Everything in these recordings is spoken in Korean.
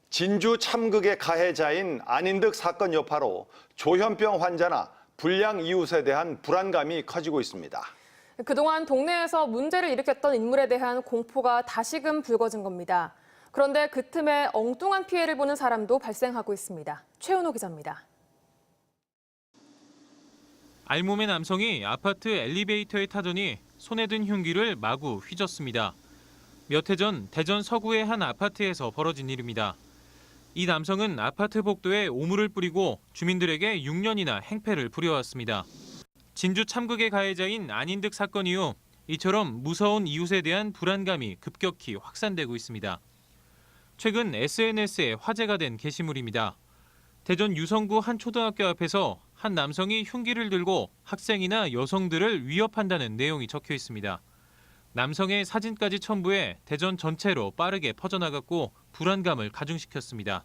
진주 참극의 가해자인 안인득 사건 여파로 조현병 환자나 불량 이웃에 대한 불안감이 커지고 있습니다. 그동안 동네에서 문제를 일으켰던 인물에 대한 공포가 다시금 불거진 겁니다. 그런데 그 틈에 엉뚱한 피해를 보는 사람도 발생하고 있습니다. 최은호 기자입니다. 알몸의 남성이 아파트 엘리베이터에 타더니 손에 든 흉기를 마구 휘젓습니다. 몇 해 전 대전 서구의 한 아파트에서 벌어진 일입니다. 이 남성은 아파트 복도에 오물을 뿌리고 주민들에게 6년이나 행패를 부려왔습니다. 진주 참극의 가해자인 안인득 사건 이후 이처럼 무서운 이웃에 대한 불안감이 급격히 확산되고 있습니다. 최근 SNS에 화제가 된 게시물입니다. 대전 유성구 한 초등학교 앞에서 한 남성이 흉기를 들고 학생이나 여성들을 위협한다는 내용이 적혀 있습니다. 남성의 사진까지 첨부해 대전 전체로 빠르게 퍼져나갔고 불안감을 가중시켰습니다.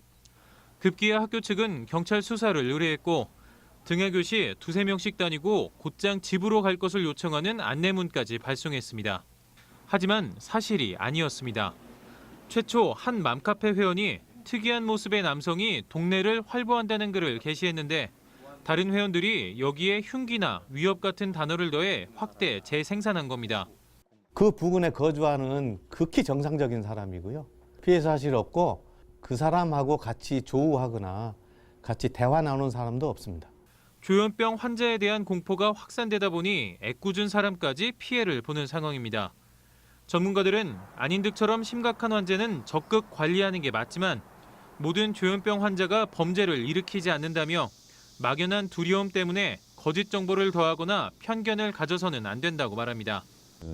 급기야 학교 측은 경찰 수사를 의뢰했고 등하교 시 2~3명씩 다니고 곧장 집으로 갈 것을 요청하는 안내문까지 발송했습니다. 하지만 사실이 아니었습니다. 최초 한 맘카페 회원이 특이한 모습의 남성이 동네를 활보한다는 글을 게시했는데 다른 회원들이 여기에 흉기나 위협 같은 단어를 더해 확대 재생산한 겁니다. 그 부근에 거주하는 극히 정상적인 사람이고요. 피해 사실 없고 그 사람하고 같이 조우하거나 같이 대화 나누는 사람도 없습니다. 조현병 환자에 대한 공포가 확산되다 보니 애꿎은 사람까지 피해를 보는 상황입니다. 전문가들은 안인득처럼 심각한 환자는 적극 관리하는 게 맞지만 모든 조현병 환자가 범죄를 일으키지 않는다며 막연한 두려움 때문에 거짓 정보를 더하거나 편견을 가져서는 안 된다고 말합니다.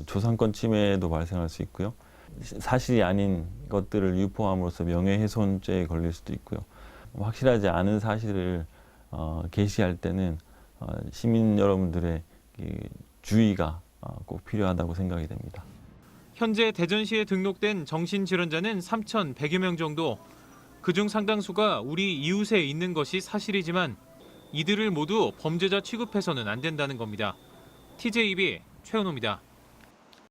조상권 침해도 발생할 수 있고요. 사실이 아닌 것들을 유포함으로써 명예훼손죄에 걸릴 수도 있고요. 확실하지 않은 사실을 게시할 때는 시민 여러분들의 주의가 꼭 필요하다고 생각이 됩니다. 현재 대전시에 등록된 정신질환자는 3,100여 명 정도. 그중 상당수가 우리 이웃에 있는 것이 사실이지만 이들을 모두 범죄자 취급해서는 안 된다는 겁니다. TJB 최은호입니다.